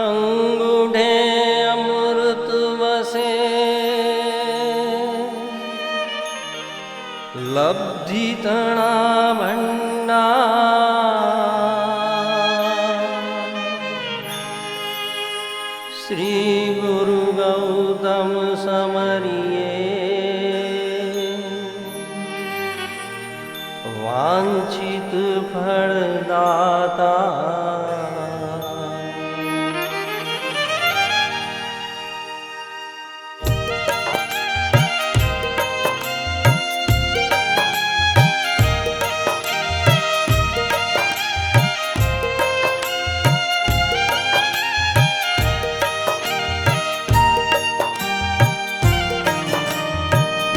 अंगूठे अमृत वसे लब्धि तणा भंडार श्री गुरु गौतम समरिये वांछित फलदाता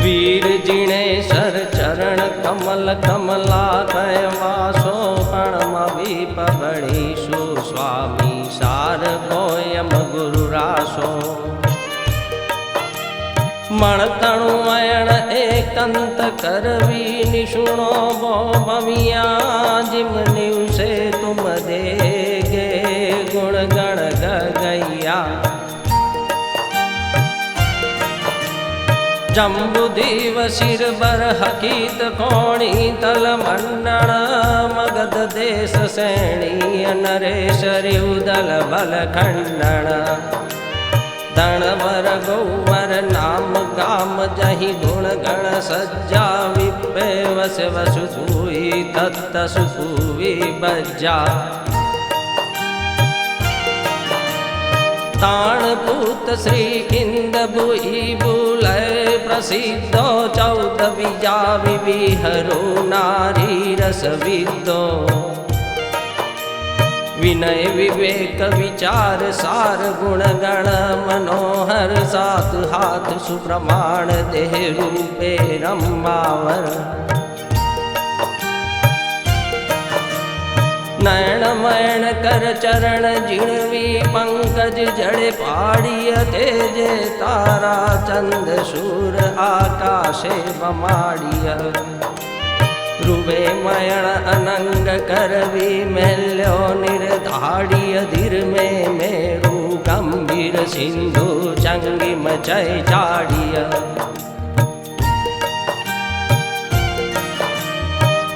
वीर जिणेश्वर चरण कमल कमला कैवासो प्रणमवीप गणेशु स्वामी सार गोयम गुरु रासो मणतणु अयण एकंत करवी निशुणो बो भविया जिम निवसे तुम देगे गुण गण गैया जम्बुदीव सिर बर हकीत कोणी तल मंडण मगध देश सैणी नरेश रिउदल बल खंडण धनवर गौवर नाम गाम जहि गुण गण सज्जा विपे वस वसु सुई तत्त सुपुवी बज्जा ताणपूत श्री इंद बुई बुलय प्रसिद्धो चौद बीजा विविहरो नारी रस विदो विनय विवेक विचार सार गुण गण मनोहर सात हाथ सुप्रमाण देह रूपे रंबावर नयन मयन कर चरण जिणवी पंकज जड़े पाड़िय तेजे तारा चंद शूर आकाशे बमाड़िय रुवे मयन अनंग करवी मेल्यो निर्धाड़िय धीर में मेरु गंभीर सिंधु चंगी मचय चाड़िय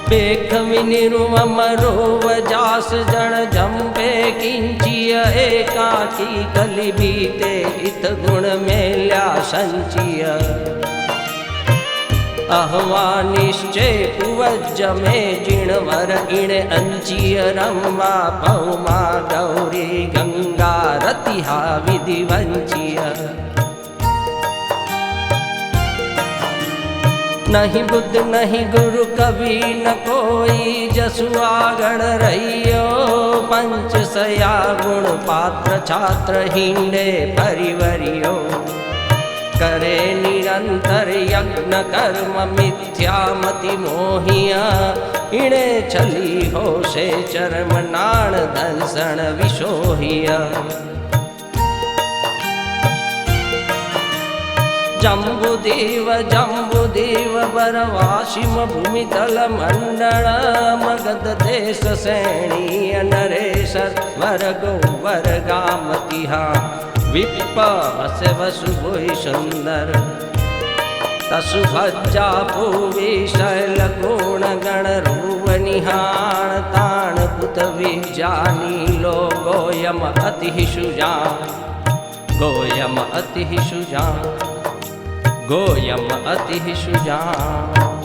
बेख विनिरु अमरो वजास जन जम्बे किंचिय एकाकी कलि बीते इत गुण मेल्या संचिय अहवा निश्चय पुवज्ज में जिणवर इण अंचिय रम्मा पौमा गौरी गंगा रतिहा विधि वंचिय नहीं बुद्ध नहीं गुरु कवि न कोई जसुआगण रहियो पंच सया गुण पात्र छात्र हिंडे परिवरियो करे निरंतर यज्ञ कर्म मिथ्यामति मोहिया इणे छली हो से चरम नाण दंसन विशोहिया जम्बुदीव बरवासिम भूमितल मंडल मगध देश सैणी नरेशर वर गौवर गामतिहा विप वस वसु भुई सुंदर तसु भज्जा भुवि शैल गुण गण रूप निहाण ताण पुत विजानी लो गोयम अति सुजान गोयम अति सुजान गोयम अति सुजान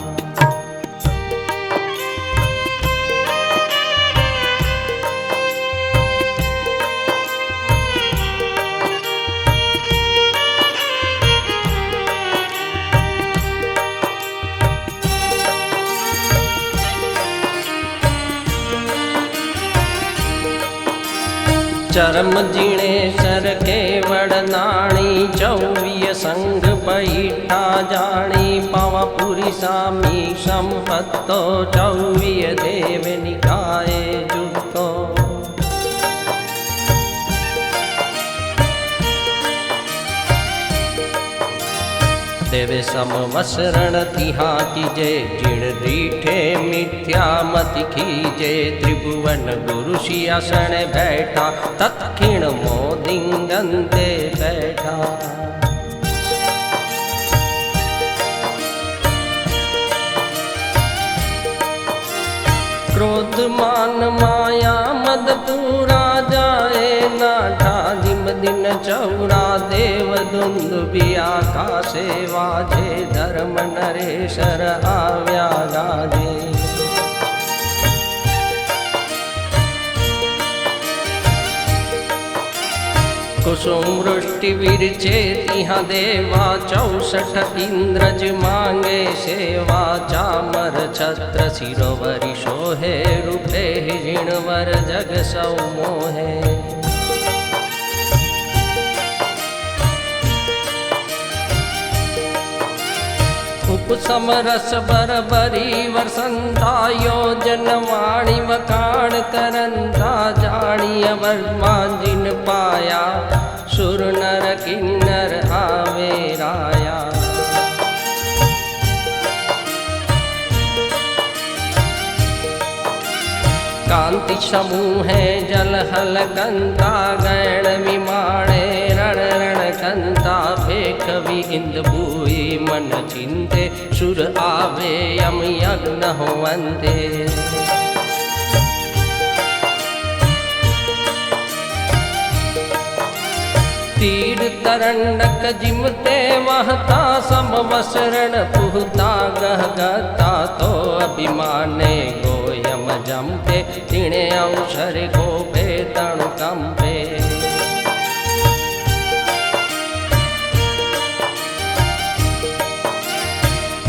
चरम जिणेश्वर केवड़ नाणी चौवीय संग पैठा जाणी पवपुरी सामी संपत्तो चौवीय देव निकाये जुटो देवेश समवसरण तिहा कीजे जिण दीठे मिथ्या मति खीजे त्रिभुवन गुरु सिंहासन बैठा तत्क्षण मोदिंगंते बैठा क्रोध मान माया मद पूरा जाए नाठा जिम दिन चौड़ा देव दुंदुबिया का सेवा जे धर्म नरेशर आव्या गाजे कुसुम वृष्टि विरचे तिहा देवा 64 इंद्रज मांगे सेवा चामर छत्र सिरोवरि सोहे रूपे जिणवर जग सौ मोहे उपसमरस बरबरी वसंता योजन वाणी वकाण करंता जानिय वर्मा जिन पाया सुर नर किन्नर आवे राया कांति समूह जल हल कंता गैण विमाणे रण रण कंता फेख विंद भूई मन चिंते सुर आवे यम यज्ञ होवंते तीर तरंडक जिमते वहता समवसरण पुहता गह गता तो अभिमाने गोयम जमते तिणे अवसर गोपे तणु कंपे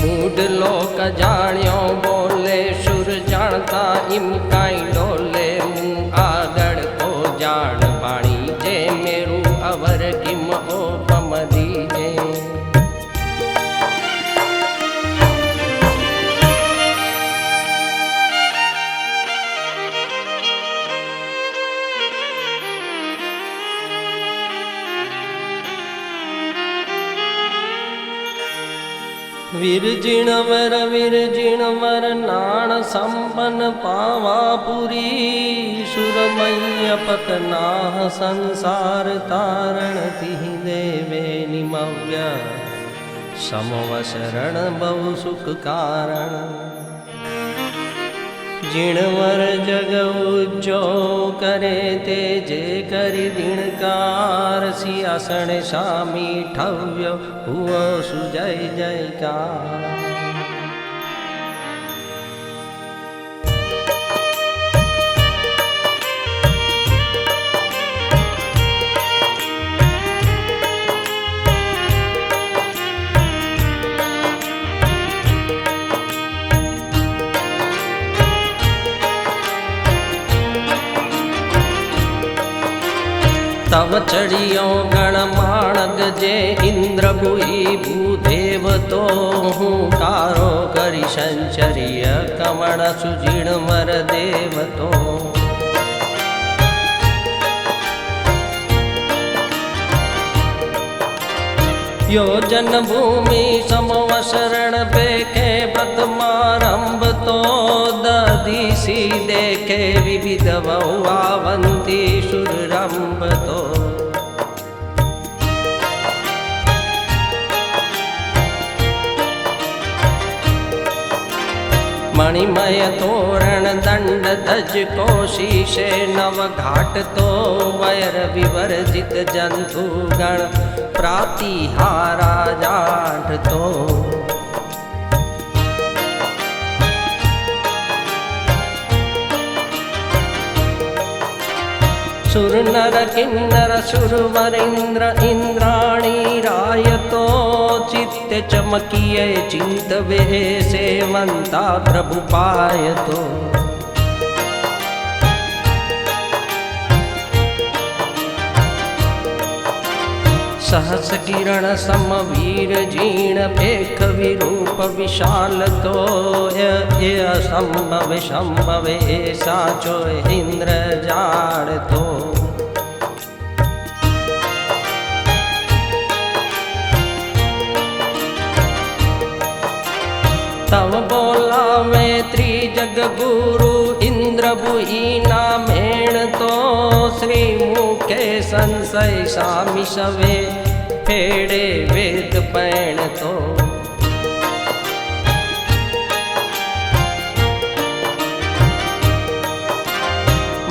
मूड लोक जाण्यो बोले सुर जानता इम काई डोले मुँह आगड़ को जान पाणी जे मेरू अवर किम ओपम दीजे विरजिणवर नाण संपन्न पावापुरी सुरमय्य पतनाह संसार तारण तिहि देवे निमव्य समवसरण बहु सुख कारण जिणवर जग उज्जो करे ते जे करि दिणकार सिंहासन सामी ठव्य हुओ सुजय जयकार तव चढ़ियो गणमाणग जे इंद्र भुई भूदेव तो हुंकारो करि संचरिय कमण सुजिणवर देव तो योजन भूमि समवसरण बेखे प्रथमारंभ तो दधीसी देखे विविध बहुआवंती सुररंभ तो मणिमय तोरण दंड धज कोशीशे नव घाट तो वैर विवर्जित जंतु गण प्रातिहारा जाठ तो सुर नर किन्नर सुरवरेंद्र इंद्राणी रायतो चित्त चमकिए चिंत वे सेवंता प्रभु पायतो सहस किरण समवीर जीर्ण पेख विरूप विशाल तो ये असंभव संभवे साचो इंद्र जाड़ तो આવે ત્રિજગ ગુરુ ઇન્દ્ર ભુઈના મેણ તો શ્રી મુખે સંશય સામી સવે ફેડે વેદ પૈણ તો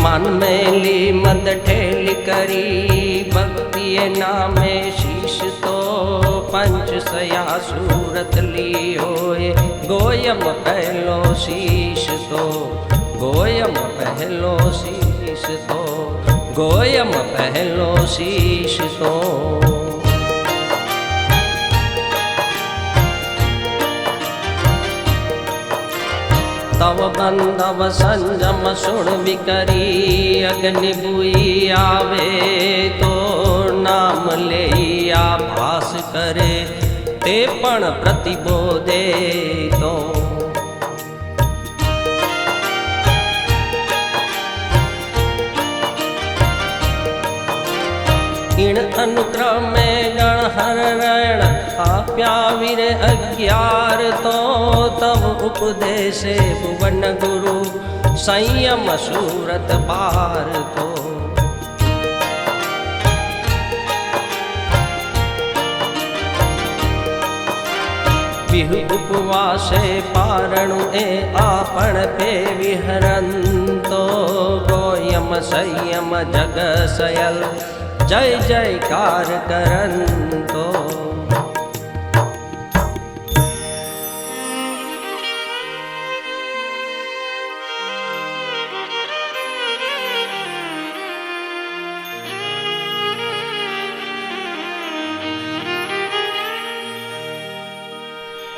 मन मेली मद ठेली करी भक्ति नामे शीश तो पंच सया सूरत लियो गोयम पहलो शीश तो गोयम पहलो शीश तो गोयम पहलो शीश तो तव बंदव संजम सुन विकरी अग्नि बुई आवे तो नाम ले भास करे ते पण प्रतिबोधे तो इण अनुक्रमे गण हरण आप्या वीर 11 तो तब उपदेशे भुवन गुरु संयम सूरत पार तो विहु उपवासे पारणु ए आपण पे विहरंतो गोयम संयम जग सयल जय जयकार करंतो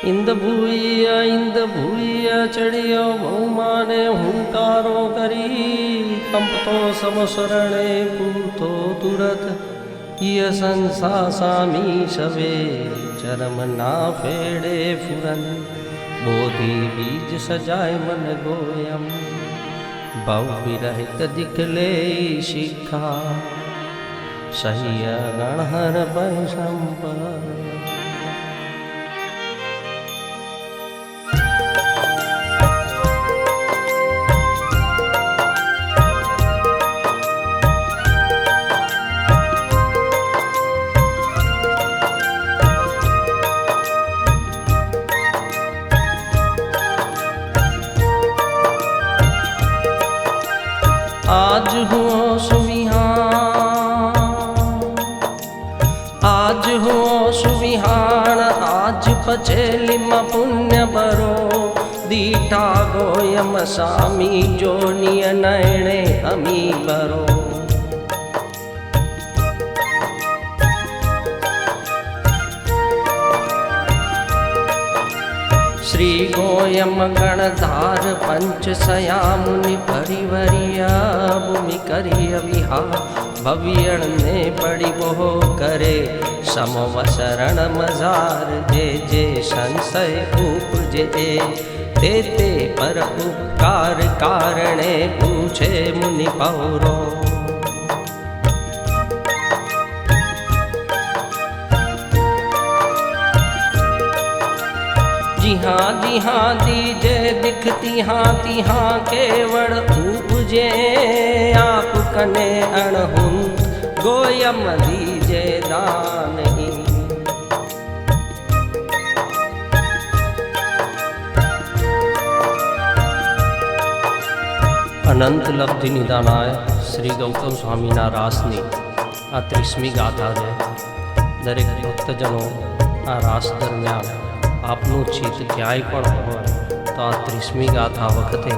इंद भूया चढ़ियो बहुमाने हुंकारो करी कंपतो सब शरणे पूतो तुरत ये संसा सामी सवे चरम ना फेड़े फुरन बोधि बीज सजाए मन गोयम भव विरहित दिखले शिखा सही गणहर संपर आज हो सुविहान आज पचेली म पुण्य बरो दीठा गोयम सामी जोनिय नयणे अमी बरो श्री गोयम गणधार पंच सया मुनि परिवरिया भूमि करिय विहार भवियण ने पड़ी वो करे समवसरण मजार जे जे संशय उपजे ते पर उपकार कारणे पूछे मुनि पौरो जी हाँ दीजे दिखती हाथी हाँ केवड़ उपजे आप कने अणहुन गोयम दीजे दान ही अनंत लब्धि निदानाय श्री गौतम स्वामीना रासनी आ 30મી ગાથા છે. દરેક ભક્તજનો આ રાસ દરમિયાન આપનું ચિત્ત ક્યાંય પણ હોય તો આ 30મી ગાથા વખતે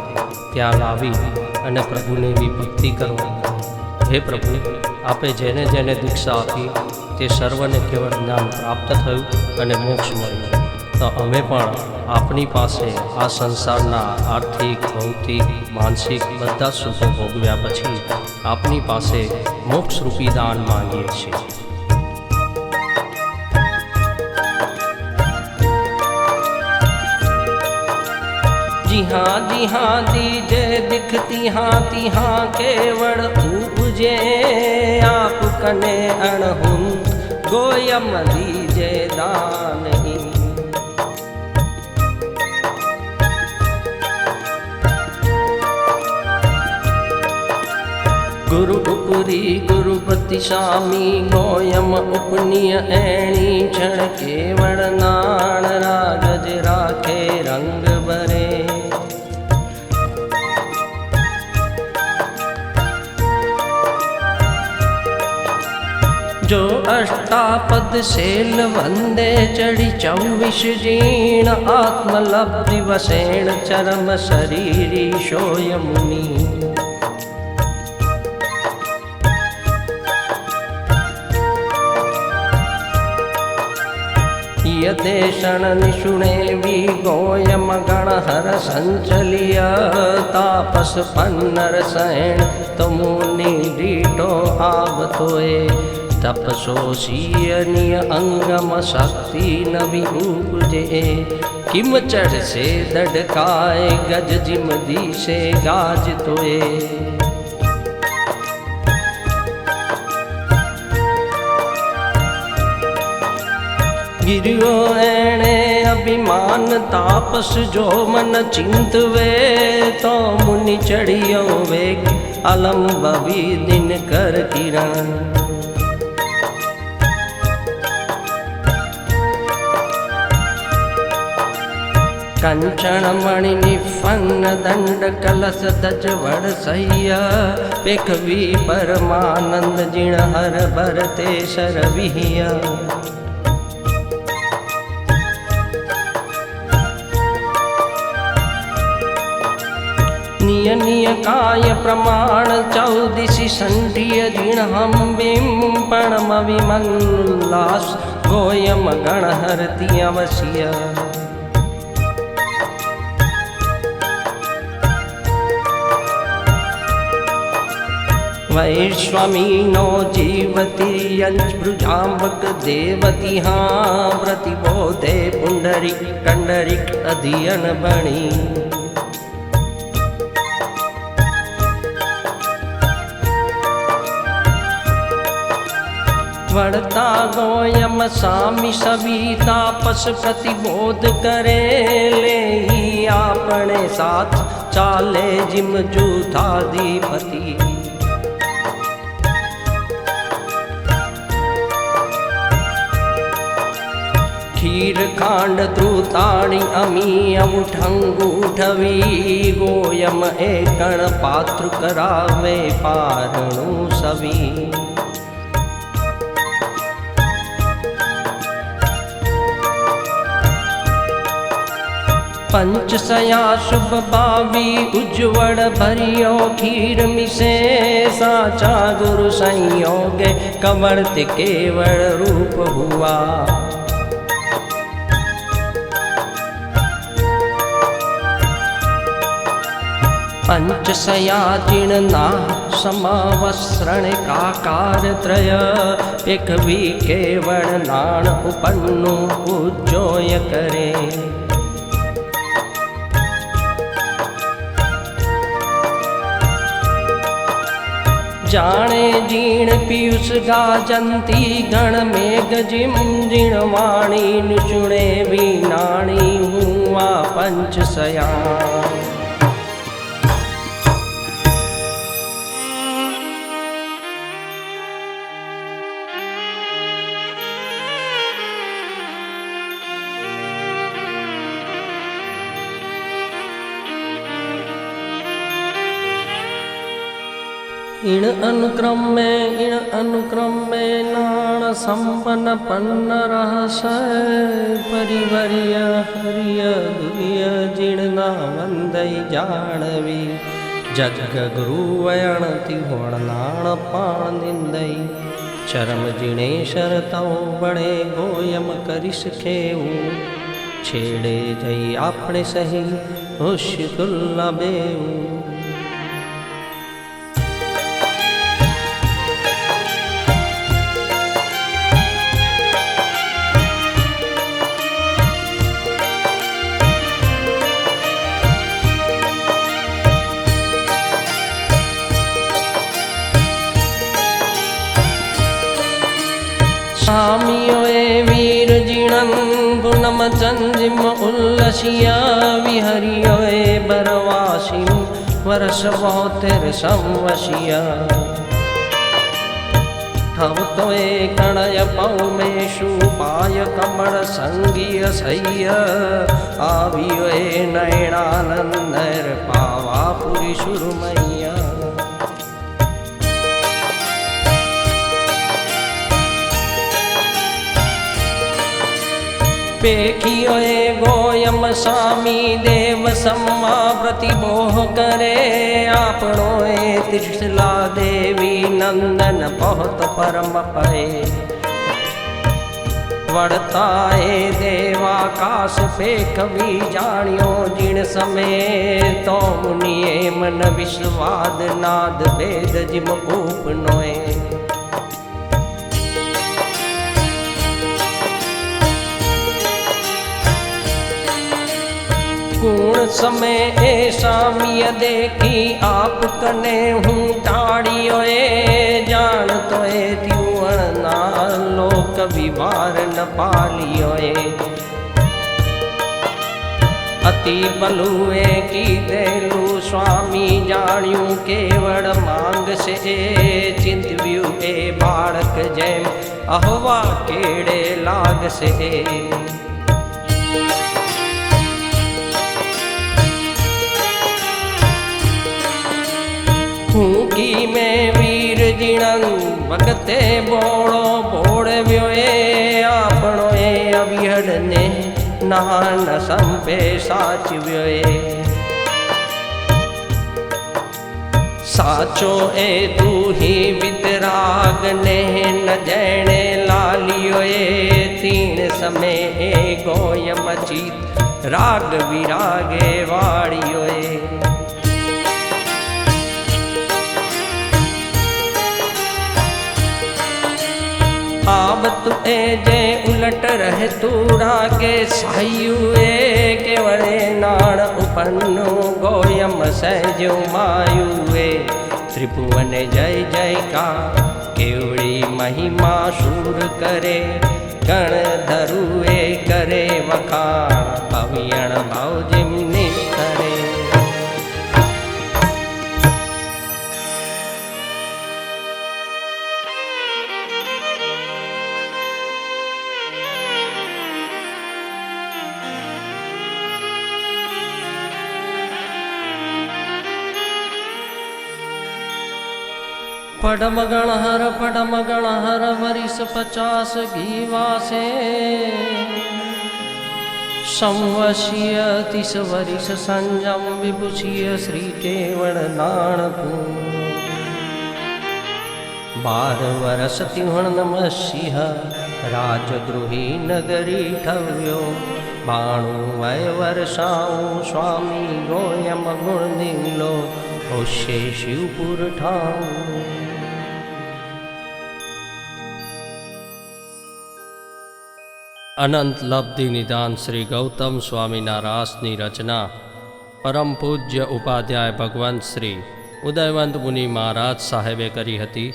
ત્યાં લાવી અને પ્રભુને બી ભક્તિ કરો. હે પ્રભુ, આપે જેને જેને દીક્ષા આપી તે સર્વને કેવળ જ્ઞાન પ્રાપ્ત થયું અને મોક્ષ મળ્યું. તો અમે પણ આપની પાસે આ સંસારના આર્થિક, ભૌતિક, માનસિક બધા સુખો ભોગવ્યા પછી આપની પાસે મોક્ષરૂપી દાન માંગીએ છીએ. जी हाँ दीजे दिखती हाथी हाँ केवड़ उपजे आप कने अणहुन गोयम दीजे दान ही. गुरु उपरी गुरुपति स्वामी गोयम उपनिय ऐणी क्षण केवल नाण रागज राखे रंग बरे जो अष्टापद सेल वंदे चढ़ी 24 जीण आत्मलब्धि वसेण चरम शरीरी शोय मुनि यदेशण निषुणे भी गोयम गण हर संचलिय तापस पन्नर सैण तमुनि डीठो आवतोए तपसोषीयनीय अंगम शक्ति नवि उपजे किम चढ़ से दड़काए गज जिम दी से गाज तोए गिरियो एणे अभिमान तापस जो मन चिंतवे तो मुनि चढ़ियो वेग अलम बवी दिन कर किरण कंचन मणि निफन्न दंड कलश दज वड़ सह्य पेखवी परमानंद जिण हर भरते शरविहिया निय निय काय प्रमाण 14 संठिय जिण हम बिम पणम विमल्लास गोयम गण हरति अवश्य वैश्वमीनो जीवती यंस्पृजाम्बक देवती हाँ प्रतिबोधे पुंडरिक कंडरिक अध्ययन बणी वड़ता गोयम सामी सभी तापस प्रतिबोध करे ले ही आपने साथ चाले जिम जूथाधिपति खीर खांड द्रुताणी अमी अवठंगूठवी गोयम एकण पात्र करावे पारणु सभी पंचसया शुभ बावी उज्जवल भरियो खीर मिसे साचा गुरु संयोगे कवर्त केवल रूप हुआ पंचसया जीर्णना समावस्रण काकार त्रय पेखवी केवल नाण उपन्नु उज्जोय करे जाने जीण पीयूष गाजंती गण मेघ जिम जिण वाणी निचुणे वीणाणी हुआ पंचसया इन अनुक्रम में नाण संपन्न पन्न रहस परिवर्य हरिय दुर्य जीर्ण वंदई जानवी जग गुरु वयण तिहोण नाण पाण निंदई चरम जिणेशर तव बड़े गोयम करिस खेऊ छेड़े जई आपणे सही होश तुल्ला बेऊ स्वामियों वीर जीणन गुणम चंदिम उल्लसिया विहरियों बरवासिम वर्ष 72 संवसिया ठवतो कणय पौमेशु पाय कमल संगीय सह्य आवियो नयनानंदर पावा पुरी सुरमैया पेखियो गोयम स्वामी देव सम्मा प्रतिमोह करे आपणो त्रिशला देवी नंदन बहुत परम पए वड़ताए देवाकाश पे कवि जानियो जिण समय तो मुनिए मन विश्वाद नाद वेद जिम ऊप नोए पूर्ण समय ऐसा मिय देखी आप कने हूँ टाड़ियो जान तो त्यूण ना लोक विवार न पालियो अति बलुए की देलु स्वामी जानियो केवड़ मांग से चिंतव्यू ए बालक जैम अहवा केड़े लाग से की में वीर जिणं भगते बोड़ो बोड़ व्योए आपणो अविहड़ ने नान संपे साच व्योए साचो तू ही वितराग ने न जैने लालियोए तीन समय गोयम चीत राग विरागे वाड़ियोए आब तु जे उलट रह तू रागे सायुए केवड़े नाण उपन्नु गोयम सहजो मायुए त्रिभुवन जय जय का केवड़ी महिमा शूर करे गण धरुए करे वखाण पवियण भाव जिम निस्तरे पडम गण हर वरिस 50 घीवासे संवशीय 30 वरिस संजम विभूषीय श्री केवड़ नाणपू 12 वरस तिहण नमशिह राजद्रोही नगरी ठव्यो 92 वय वर्षाऊं स्वामी गोयम गुण नीलो होशे शिवपुर ठाऊ अनंत लब्धि निदान श्री गौतम स्वामीना रासनी रचना परम पूज्य उपाध्याय भगवंत श्री उदयवंत मुनि महाराज साहेबे करी हती।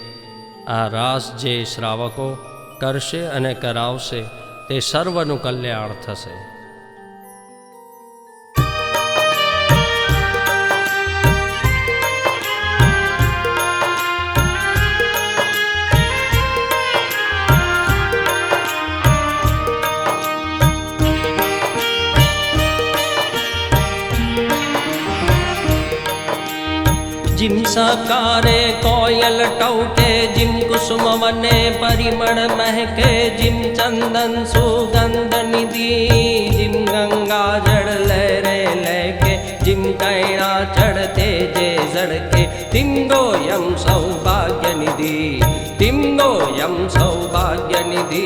आ रास जे श्रावको करशे अने करावशे ते सर्वनु कल्याण थशे। जिम सकारे कोयल टौके जिम कुसुम वने परिमण महके जिम चंदन सुगंध निधि जिम गंगा जड़ लहरे लहके जिम कैणा चढ़ते जे जड़के तिंगो यम सौभाग्य निधि तिंगो यम सौभाग्य निधि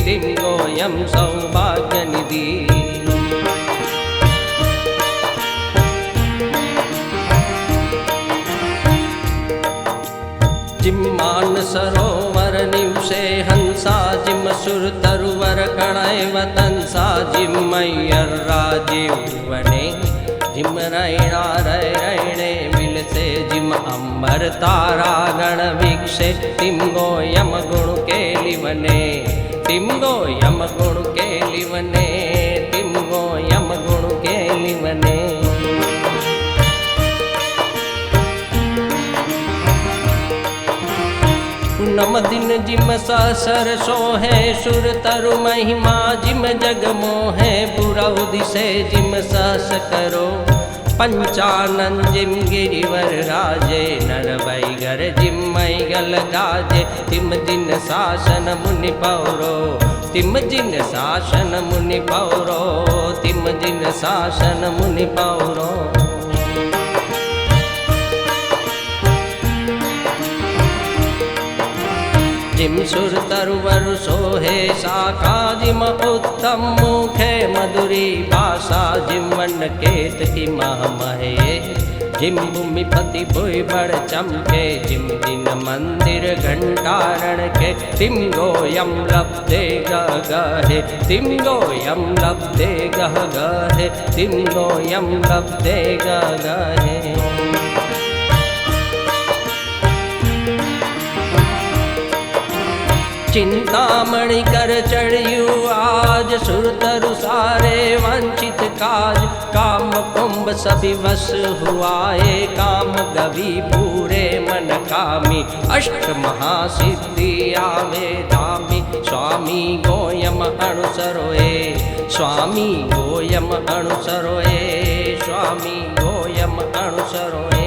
तिंगो यम सौभाग्य निधि। जिम मान सरोवर निवसे हंसा जिम सुर तरुवर कणय वतंसा जिम मैयर राजीव वने जिम रैणा रैणे मिलसे जिम अंबर तारा गण विक्षे तिमगो यम गुण केली वने तिमगो यम गुण केली वने तिमगो यम गुण केली वने। पूनम दिन जिम सहसर सोहे सुर तरु महिमा जिम जग मोहे पुरव दिसे जिम सहस करो पंचानन जिम गिरिवर राजे नर वैगर जिम मैगल गाजे तिम जिन शासन मुनि पौरो तिम जिन शासन मुनि पौरो तिम जिन शासन मुनि पौरो जिम सुर तरुवर सोहे शाखा जिम उत्तम मुखे मधुरी भाषा जिम वन केत की महमहे जिम भूमिपति भुई बड़ चमके जिम दिन मंदिर घंटारण के तिम गोयम लब्धे गह गहे तिम गोयम लब्धे गह गहे तिम गोयम लब्धे गह गहे चिंतामणि कर चढ़ियु आज सुर तरु सारे वंचित काज काम कुंभ सभी वश हुआए काम गवि पूरे मन कामी अष्ट महासिद्धि आवे धामी स्वामी गोयम अनुसरोए स्वामी गोयम अनुसरोए स्वामी गोयम अनुसरोए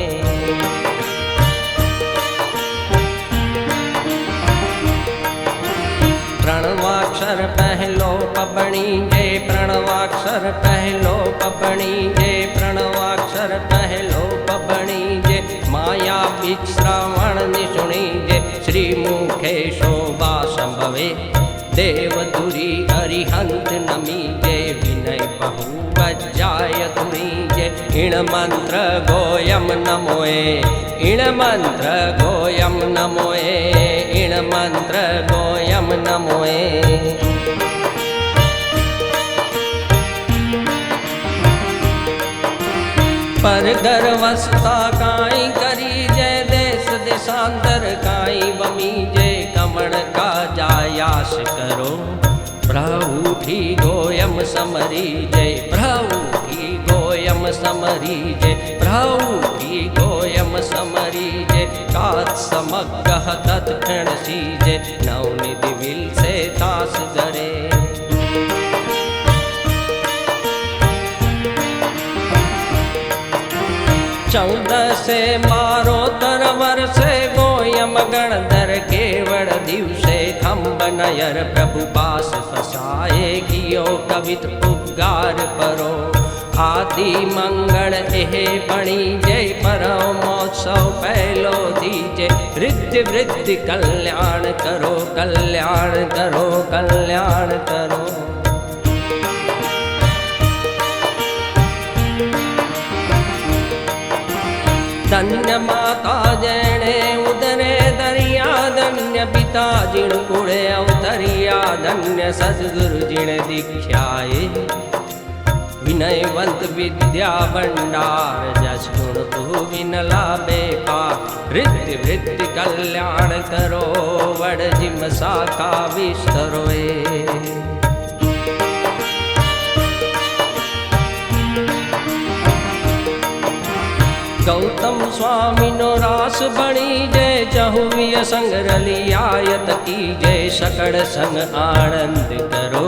प्रणवाक्षर पहलो पबणी जय प्रणवाक्षर पहलो पबणी जय प्रणवाक्षर पहलो पबणी जय माया बीच श्रावण निशुणी जय श्री मुखे शोभा संभवे देवधुरी अरिहंत नमी जय विनय बहु वज्जाय तुरी जय इण मंत्र गोयम नमोए इण मंत्र गोयम नमोए इण मंत्र गोयम नमोए पर गर्वस्था काई करी जय देश देशांतर काई बमी जय कमण का जायास करो प्रभु की गोयम समरी जय प्रभु की गोयम समरी जय प्रभु की गोयम समरी जय कात समग्र तत्क्षण सी जय नवनिधि विल से तास गरे चौदह से मारो तरवर से गोयम गणधर केवड़ दिवसे खम्ब नयर प्रभु पास फसाए कियो कवित उपगार परो आदि मंगल एहे बणी जय परम महोत्सव पहलो दीजे रिद्धि वृद्धि कल्याण करो कल्याण करो कल्याण करो धन्य माता जैणे उदरे दरिया धन्य पिता जिण कुड़े अवतरिया धन्य सद्गुरु जिण दीक्षाए विनयवंत विद्या भंडार जस गुण तु विनला बेपार रिद्धि वृद्धि कल्याण करो वड जिम शाखा विस्तरोए गौतम स्वामी नो रास बणी जय चहुविय संग रलियायत की जय सकड़ संग आनंद करो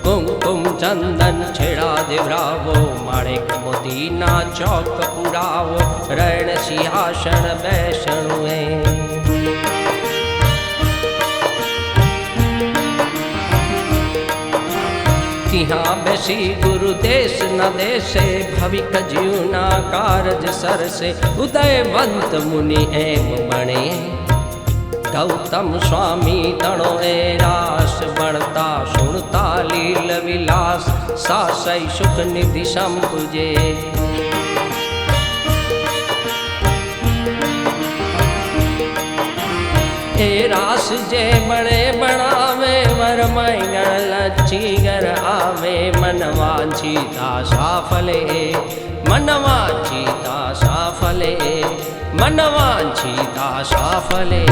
कुमकुम चंदन छेड़ा देवरावो माणिक मोती ना चौक पुरावो रण सिंहासन बैसणुए तिहाँ बेसी गुरु देश न देशे भविक जीवना कारज सर से उदयवंत मुनि एम बणे गौतम स्वामी तणो ए रास बनता सुनता लील विलास सासई सुख निधि संपुजे ए रास जे बड़े बनावे वर मैगण लच्छी घर आवे मनवांछिता साफले मनवांछिता साफले मनवांछिता साफले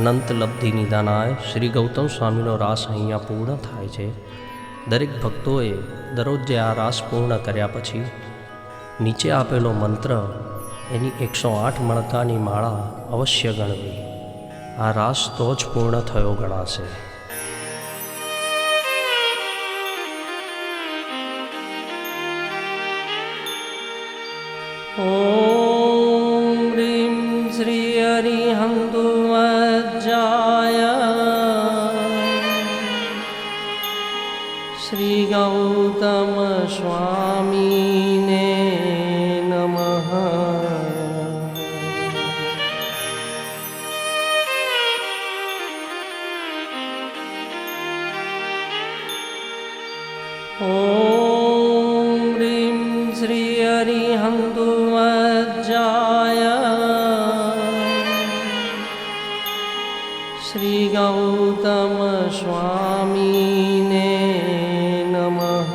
अनंत लब्धि निदानाय श्री गौतम स्वामीનો રાસ અહીંયા પૂર્ણ થાય છે। દરેક ભક્તોએ દરરોજ જે આ રાસ પૂર્ણ કર્યા પછી નીચે આપેલો મંત્ર એની 108 મણકાની માળા અવશ્ય ગણવી. આ રાસ તો જ પૂર્ણ થયો ગણાશે. ઓમ રીમ શ્રી હરિહંતુ વજ્જાય શ્રી ગૌતમ સ્વામીને નમઃ. ઓમ રીમ શ્રી હરિહંતુ વજ્જાય શ્રી ગૌતમ સ્વામીને નમઃ.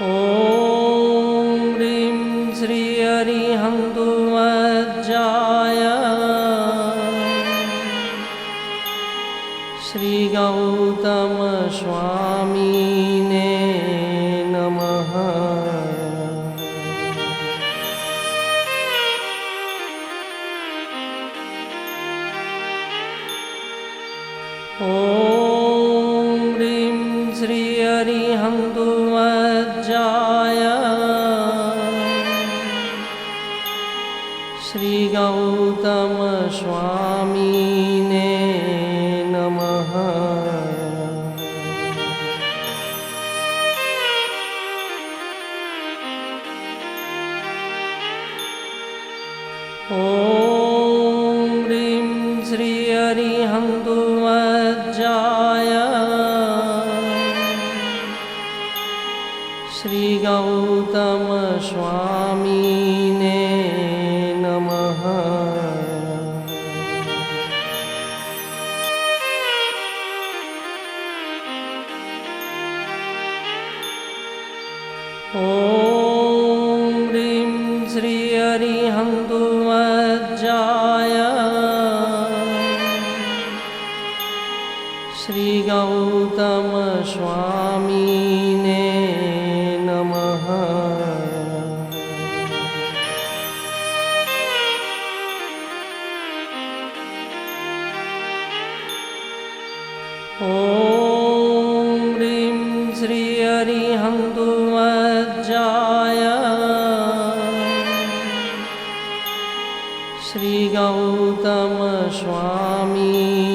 ઓમ રીમ શ્રી હરિહંતુ વજ્જાય શ્રી ગૌતમ સ્વામીને નમઃ. ઓમ રીમ શ્રી હરિહંતુ વજ્જાય શ્રી ગૌતમ સ્વામીને નમઃ. ઓમ રીમ શ્રી હરિહંતુ વજ્જાય શ્રી ગૌતમ સ્વામીને નમઃ. ઓમ રીમ શ્રી હરિહંતુ વજ્જાય શ્રી ગૌતમ સ્વામીને નમઃ. ઓમ રીમ શ્રી હરિહંતુ વજ્જાય શ્રી ગૌતમ સ્વામી